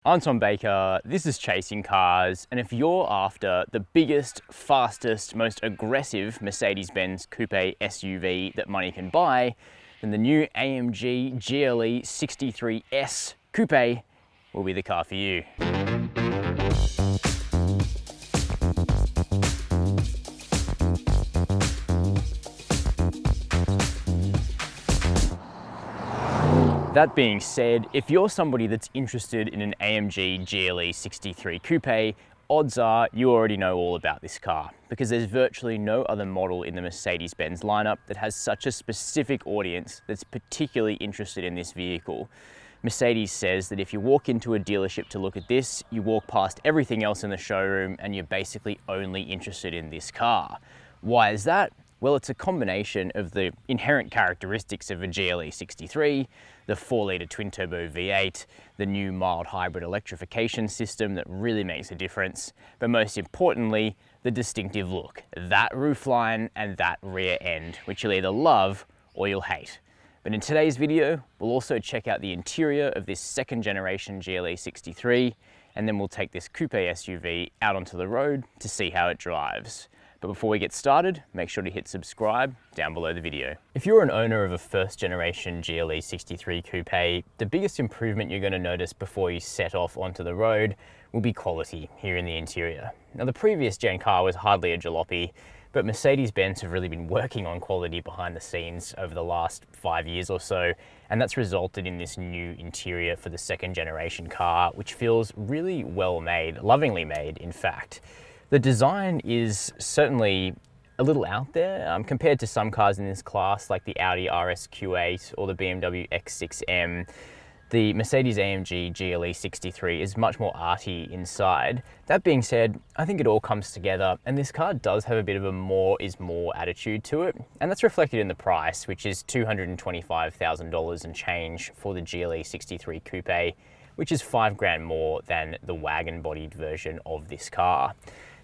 I'm Tom Baker, this is Chasing Cars, and if you're after the biggest, fastest, most aggressive Mercedes-Benz coupe SUV that money can buy, then the new AMG GLE 63S Coupe will be the car for you. That being said, if you're somebody that's interested in an AMG GLE 63 Coupe, odds are you already know all about this car, because there's virtually no other model in the Mercedes-Benz lineup that has such a specific audience that's particularly interested in this vehicle. Mercedes says that if you walk into a dealership to look at this, you walk past everything else in the showroom and you're basically only interested in this car. Why is that? Well, it's a combination of the inherent characteristics of a GLE 63, the 4-litre twin-turbo V8, the new mild hybrid electrification system that really makes a difference, but most importantly, the distinctive look, that roofline and that rear end, which you'll either love or you'll hate. But in today's video, we'll also check out the interior of this second generation GLE 63, and then we'll take this coupe SUV out onto the road to see how it drives. But before we get started, make sure to hit subscribe down below the video. If you're an owner of a first generation GLE 63 Coupe, the biggest improvement you're going to notice before you set off onto the road will be quality here in the interior. Now, the previous gen car was hardly a jalopy, but Mercedes-Benz have really been working on quality behind the scenes over the last 5 years or so, and that's resulted in this new interior for the second generation car, which feels really well made, lovingly made in fact. The design is certainly a little out there compared to some cars in this class like the Audi RS Q8 or the BMW X6M. The Mercedes-AMG GLE 63 is much more arty inside. That being said, I think it all comes together, and this car does have a bit of a more is more attitude to it, and that's reflected in the price, which is $225,000 and change for the GLE 63 Coupe, which is $5,000 more than the wagon-bodied version of this car.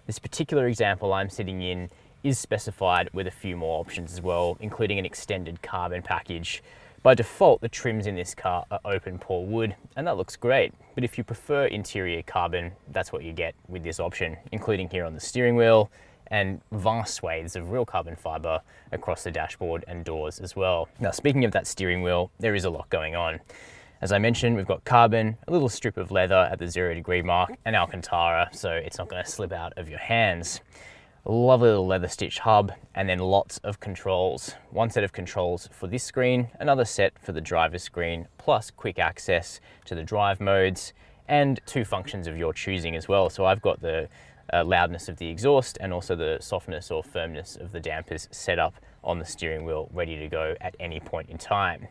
This particular example I'm sitting in is specified with a few more options as well, including an extended carbon package. By default, the trims in this car are open pore wood, and that looks great. But if you prefer interior carbon, that's what you get with this option, including here on the steering wheel and vast swathes of real carbon fiber across the dashboard and doors as well. Now, speaking of that steering wheel, there is a lot going on. As I mentioned, we've got carbon, a little strip of leather at the 0-degree mark, and Alcantara, so it's not going to slip out of your hands. A lovely little leather stitched hub, and then lots of controls. One set of controls for this screen, another set for the driver's screen, plus quick access to the drive modes, and 2 functions of your choosing as well. So I've got the loudness of the exhaust and also the softness or firmness of the dampers set up on the steering wheel, ready to go at any point in time.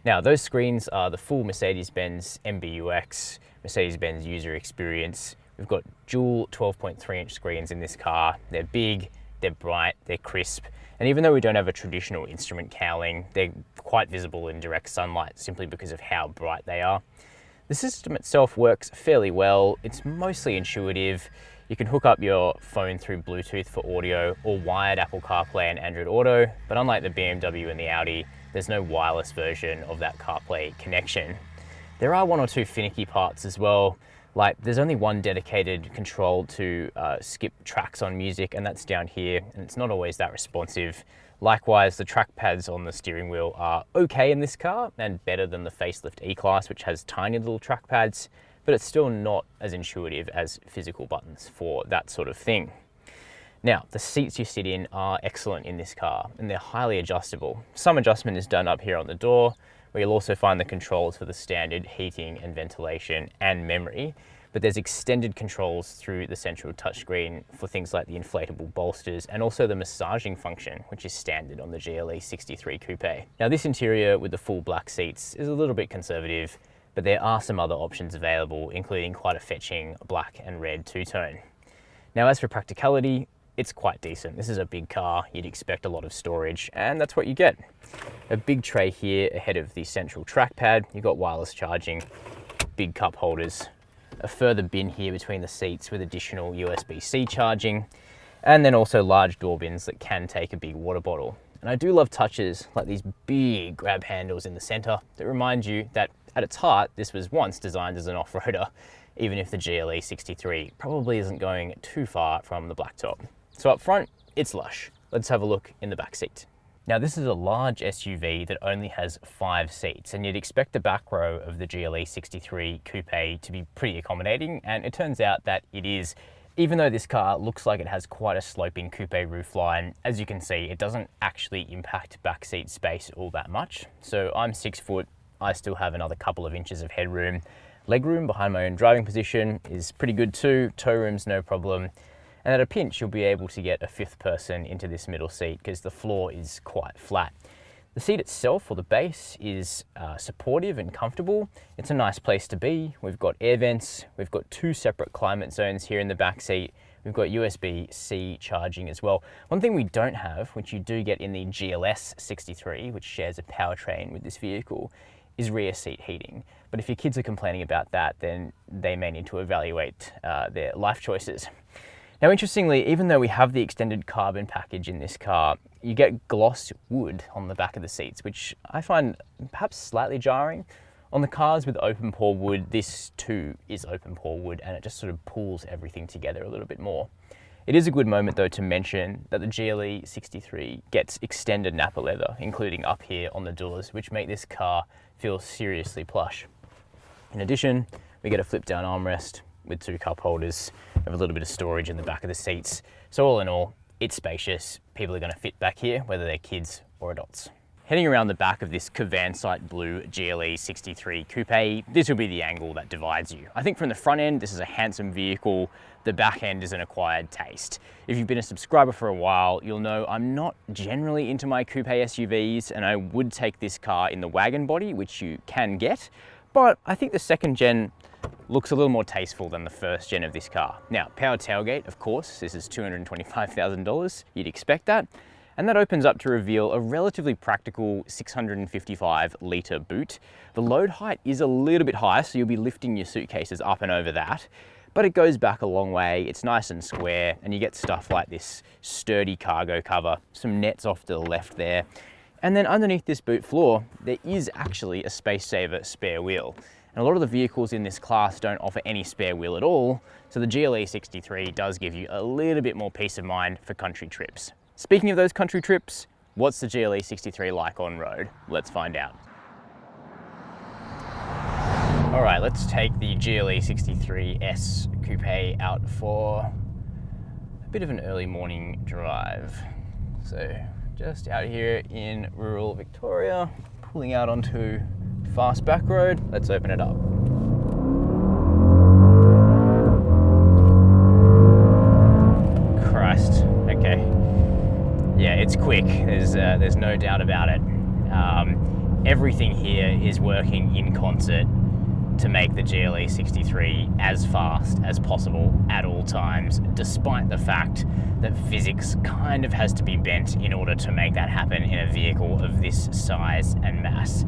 Now, those screens are the full Mercedes-Benz MBUX, Mercedes-Benz user experience. We've got dual 12.3-inch screens in this car. They're big, they're bright, they're crisp, and even though we don't have a traditional instrument cowling, they're quite visible in direct sunlight simply because of how bright they are. The system itself works fairly well. It's mostly intuitive. You can hook up your phone through Bluetooth for audio or wired Apple CarPlay and Android Auto, but unlike the BMW and the Audi, there's no wireless version of that CarPlay connection. There are 1 or 2 finicky parts as well, like there's only one dedicated control to skip tracks on music, and that's down here, and it's not always that responsive. Likewise, the trackpads on the steering wheel are okay in this car and better than the facelift E-Class, which has tiny little trackpads, but it's still not as intuitive as physical buttons for that sort of thing. Now, the seats you sit in are excellent in this car, and they're highly adjustable. Some adjustment is done up here on the door, where you'll also find the controls for the standard heating and ventilation and memory, but there's extended controls through the central touchscreen for things like the inflatable bolsters and also the massaging function, which is standard on the GLE 63 Coupe. Now, this interior with the full black seats is a little bit conservative, but there are some other options available, including quite a fetching black and red two-tone. Now, as for practicality, it's quite decent. This is a big car, you'd expect a lot of storage, and that's what you get. A big tray here ahead of the central trackpad. You've got wireless charging, big cup holders, a further bin here between the seats with additional USB-C charging, and then also large door bins that can take a big water bottle. And I do love touches like these big grab handles in the center that remind you that At its heart, this was once designed as an off-roader, even if the GLE 63 probably isn't going too far from the blacktop. So up front, it's lush. Let's have a look in the back seat. Now this is a large SUV that only has 5 seats, and you'd expect the back row of the GLE 63 Coupe to be pretty accommodating, and it turns out that it is. Even though this car looks like it has quite a sloping coupe roofline, as you can see, it doesn't actually impact backseat space all that much. So I'm 6 foot, I still have another couple of inches of headroom. Legroom behind my own driving position is pretty good too, tow room's no problem. And at a pinch, you'll be able to get a 5th person into this middle seat because the floor is quite flat. The seat itself, or the base, is supportive and comfortable. It's a nice place to be. We've got air vents, we've got 2 separate climate zones here in the back seat. We've got USB-C charging as well. One thing we don't have, which you do get in the GLS 63, which shares a powertrain with this vehicle, is rear seat heating. But if your kids are complaining about that, then they may need to evaluate their life choices. Now, interestingly, even though we have the extended carbon package in this car, you get gloss wood on the back of the seats, which I find perhaps slightly jarring. On the cars with open pore wood, this too is open pore wood, and it just sort of pulls everything together a little bit more. It is a good moment though to mention that the GLE 63 gets extended Nappa leather, including up here on the doors, which make this car feel seriously plush. In addition, we get a flip down armrest with 2 cup holders, have a little bit of storage in the back of the seats. So all in all, it's spacious. People are going to fit back here, whether they're kids or adults. Heading around the back of this Kavansite blue GLE 63 Coupe, this will be the angle that divides you. I think from the front end, this is a handsome vehicle. The back end is an acquired taste. If you've been a subscriber for a while, you'll know I'm not generally into my coupe SUVs, and I would take this car in the wagon body, which you can get, but I think the second gen looks a little more tasteful than the first gen of this car. Now, power tailgate, of course, this is $225,000. You'd expect that. And that opens up to reveal a relatively practical 655 litre boot. The load height is a little bit high, so you'll be lifting your suitcases up and over that, but it goes back a long way. It's nice and square, and you get stuff like this sturdy cargo cover, some nets off to the left there. And then underneath this boot floor, there is actually a space saver spare wheel. And a lot of the vehicles in this class don't offer any spare wheel at all, so the GLE 63 does give you a little bit more peace of mind for country trips. Speaking of those country trips, what's the GLE 63 like on road? Let's find out. All right, let's take the GLE 63S Coupe out for a bit of an early morning drive. So just out here in rural Victoria, pulling out onto fast back road. Let's open it up. Christ, okay. Yeah, it's quick. There's no doubt about it. Everything here is working in concert to make the GLE 63 as fast as possible at all times, despite the fact that physics kind of has to be bent in order to make that happen in a vehicle of this size and mass.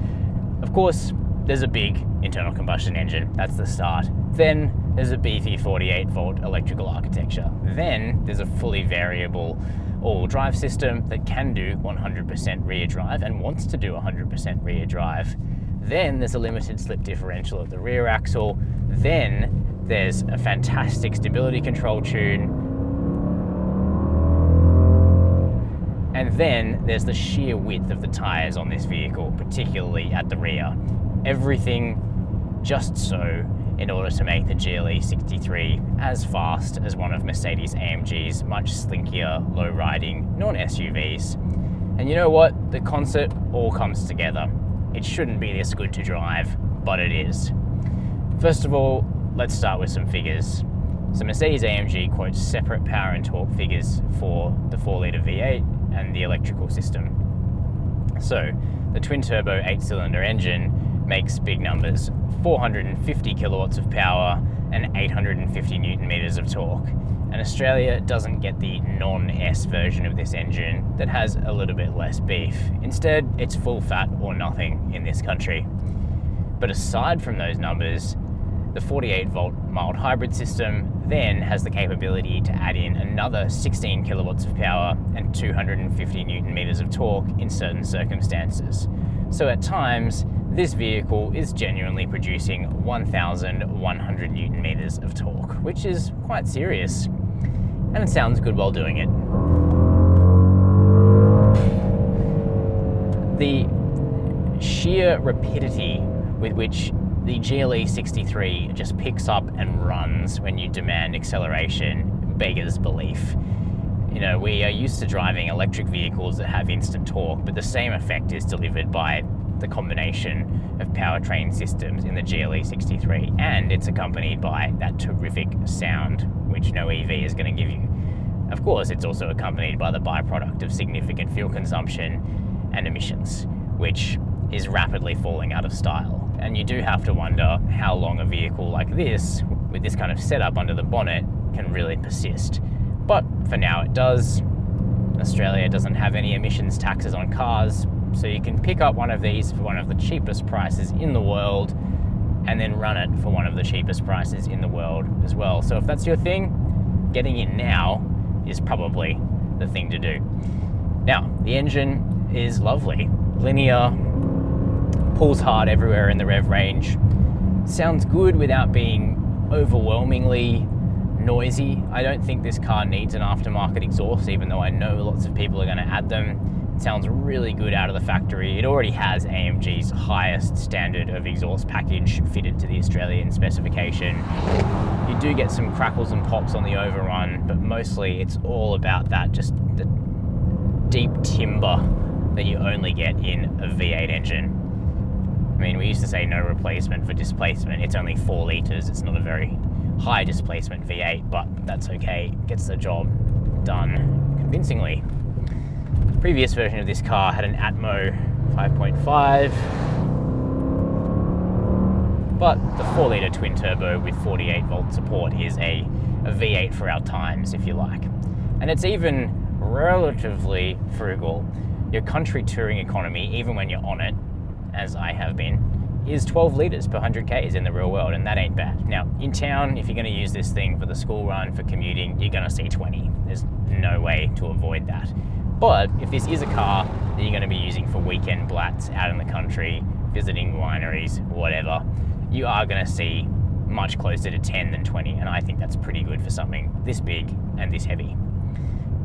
Of course, there's a big internal combustion engine, that's the start. Then there's a beefy 48-volt electrical architecture. Then there's a fully variable all-wheel drive system that can do 100% rear drive and wants to do 100% rear drive. Then there's a limited slip differential at the rear axle. Then there's a fantastic stability control tune. And then there's the sheer width of the tires on this vehicle, particularly at the rear. Everything just so in order to make the GLE 63 as fast as one of Mercedes-AMG's much slinkier, low-riding non-SUVs. And you know what? The concert all comes together. It shouldn't be this good to drive, but it is. First of all, let's start with some figures. So Mercedes-AMG quotes separate power and torque figures for the 4-litre V8 and the electrical system. So the twin-turbo 8-cylinder engine makes big numbers, 450 kilowatts of power and 850 newton meters of torque. And Australia doesn't get the non-S version of this engine that has a little bit less beef. Instead, it's full fat or nothing in this country. But aside from those numbers, the 48-volt mild hybrid system then has the capability to add in another 16 kilowatts of power and 250 newton meters of torque in certain circumstances. So at times, this vehicle is genuinely producing 1,100 Newton meters of torque, which is quite serious, and it sounds good while doing it. The sheer rapidity with which the GLE 63 just picks up and runs when you demand acceleration beggars belief. You know, we are used to driving electric vehicles that have instant torque, but the same effect is delivered by the combination of powertrain systems in the GLE 63, and it's accompanied by that terrific sound which no EV is going to give you. Of course, it's also accompanied by the byproduct of significant fuel consumption and emissions, which is rapidly falling out of style. And you do have to wonder how long a vehicle like this, with this kind of setup under the bonnet, can really persist. But for now it does. Australia doesn't have any emissions taxes on cars, so you can pick up one of these for one of the cheapest prices in the world and then run it for one of the cheapest prices in the world as well. So if that's your thing, getting in now is probably the thing to do. Now, the engine is lovely. Linear, pulls hard everywhere in the rev range. Sounds good without being overwhelmingly noisy. I don't think this car needs an aftermarket exhaust, even though I know lots of people are going to add them. It sounds really good out of the factory. It already has AMG's highest standard of exhaust package fitted to the Australian specification. You do get some crackles and pops on the overrun, but mostly it's all about that, just the deep timbre that you only get in a V8 engine. I mean, we used to say no replacement for displacement. It's only 4 litres. It's not a very high displacement V8, but that's okay. It gets the job done convincingly. The previous version of this car had an Atmo 5.5, but the 4-litre twin turbo with 48 volt support is a V8 for our times, if you like. And it's even relatively frugal. Your country touring economy, even when you're on it, as I have been, is 12 litres per 100 Ks in the real world, and that ain't bad. Now, in town, if you're going to use this thing for the school run, for commuting, you're going to see 20. There's no way to avoid that. But if this is a car that you're going to be using for weekend blats out in the country, visiting wineries, whatever, you are going to see much closer to 10 than 20, and I think that's pretty good for something this big and this heavy.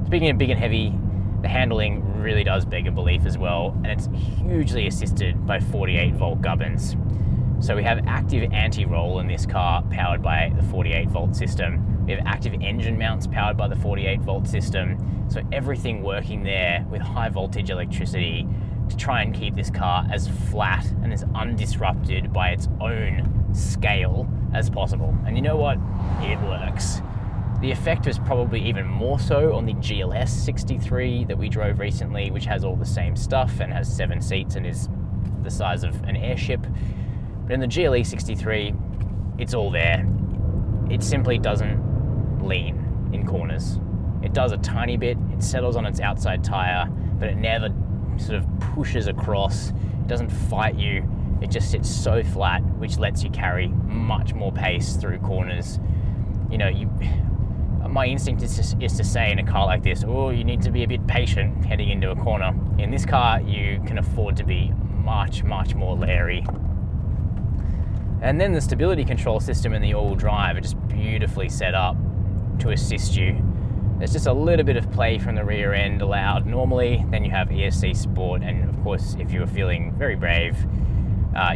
Speaking of big and heavy, the handling really does beg a belief as well, and it's hugely assisted by 48 volt gubbins. So we have active anti-roll in this car powered by the 48 volt system. We have active engine mounts powered by the 48 volt system. So everything working there with high voltage electricity to try and keep this car as flat and as undisrupted by its own scale as possible. And you know what? It works. The effect was probably even more so on the GLS 63 that we drove recently, which has all the same stuff and has 7 seats and is the size of an airship. But in the GLE 63, it's all there. It simply doesn't lean in corners. It does a tiny bit, it settles on its outside tire, but it never sort of pushes across. It doesn't fight you. It just sits so flat, which lets you carry much more pace through corners. You know, my instinct is to say in a car like this, oh, you need to be a bit patient heading into a corner. In this car, you can afford to be much, much more leery. And then the stability control system and the all-wheel drive are just beautifully set up to assist you. There's just a little bit of play from the rear end allowed normally. Then you have ESC Sport, and of course, if you're feeling very brave,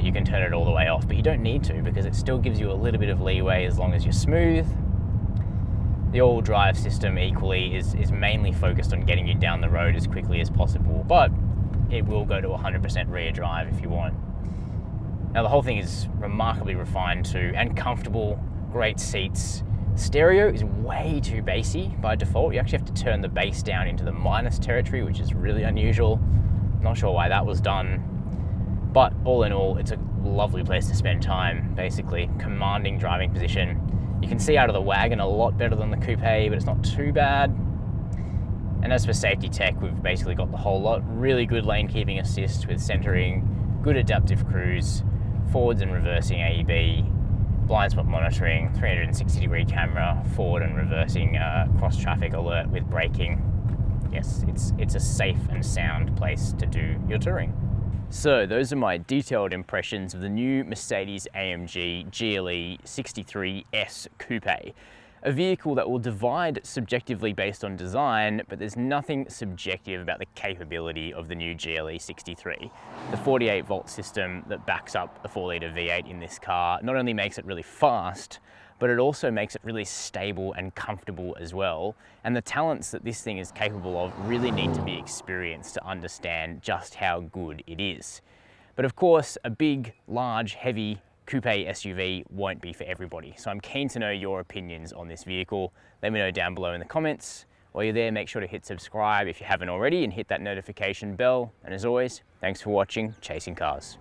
you can turn it all the way off, but you don't need to because it still gives you a little bit of leeway as long as you're smooth. The all-wheel drive system equally is mainly focused on getting you down the road as quickly as possible, but it will go to 100% rear drive if you want. Now the whole thing is remarkably refined too, and comfortable, great seats. Stereo is way too bassy by default. You actually have to turn the bass down into the minus territory, which is really unusual. Not sure why that was done. But all in all, it's a lovely place to spend time, basically. Commanding driving position. You can see out of the wagon a lot better than the coupe, but it's not too bad. And as for safety tech, we've basically got the whole lot. Really good lane keeping assist with centering, good adaptive cruise, forwards and reversing AEB, blind spot monitoring, 360-degree camera, forward and reversing cross traffic alert with braking. Yes, it's a safe and sound place to do your touring. So those are my detailed impressions of the new Mercedes-AMG GLE 63S Coupe. A vehicle that will divide subjectively based on design, but there's nothing subjective about the capability of the new GLE 63. The 48-volt system that backs up a 4-litre V8 in this car not only makes it really fast, but it also makes it really stable and comfortable as well. And the talents that this thing is capable of really need to be experienced to understand just how good it is. But of course, a big, large, heavy coupe SUV won't be for everybody. So I'm keen to know your opinions on this vehicle. Let me know down below in the comments. While you're there, make sure to hit subscribe if you haven't already and hit that notification bell. And as always, thanks for watching Chasing Cars.